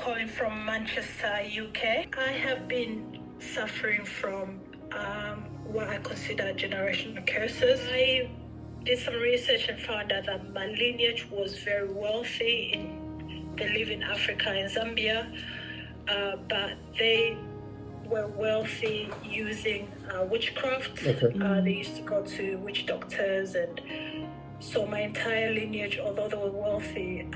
calling from Manchester, UK. I have been suffering from what I consider generational curses. I did some research and found out that my lineage was very wealthy. They live in Africa, in Zambia, but they were wealthy using witchcraft. Okay. They used to go to witch doctors, and so my entire lineage, although they were wealthy,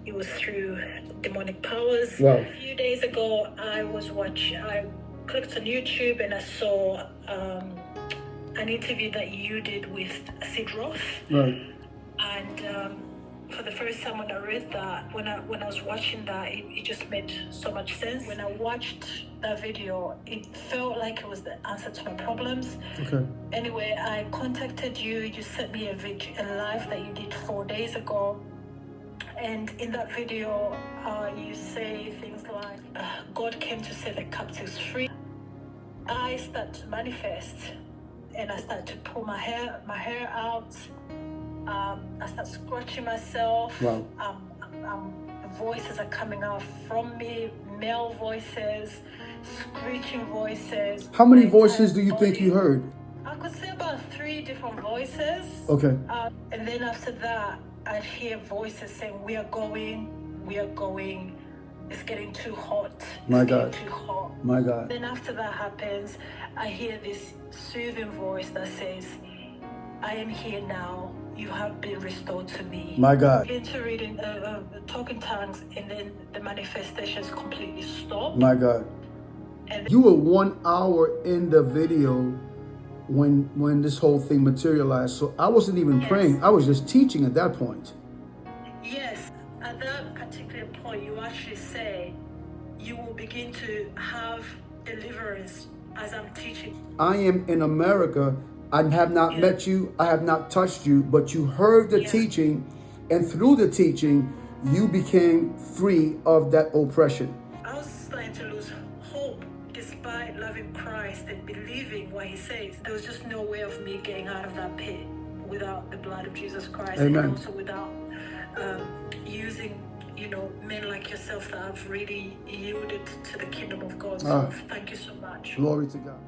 it was through demonic powers. Wow. A few days ago, I clicked on YouTube and I saw an interview that you did with Sid Roth. Right. And for the first time when I read that, when I was watching that, it just made so much sense. When I watched that video, it felt like it was the answer to my problems. Okay. Anyway, I contacted you. You sent me a live that you did 4 days ago. And in that video, you say things like, God came to set the captives free. I start to manifest, and I start to pull my hair out. I start scratching myself. Wow. Voices are coming out from me, male voices, screeching voices. How many voices do you think you heard? I could say about 3 different voices. Okay. And then after that, I'd hear voices saying, we are going, it's getting too hot. My It's God. getting too hot. My God. Then after that happens, I hear this soothing voice that says, I am here now. You have been restored to me. My God. Into reading, talking tongues, and then the manifestations completely stopped. My God. And You were 1 hour in the video when this whole thing materialized. So I wasn't even praying. I was just teaching at that point. yes, at that particular point, you actually say you will begin to have deliverance as I'm teaching. I am in America. I have not met you. I have not touched you, but you heard the teaching, and through the teaching, you became free of that oppression. I was starting to lose hope despite loving Christ and believing what he says. There was just no way of me getting out of that pit without the blood of Jesus Christ. Amen. And also without using, men like yourself that have really yielded to the kingdom of God. So thank you so much. Glory to God.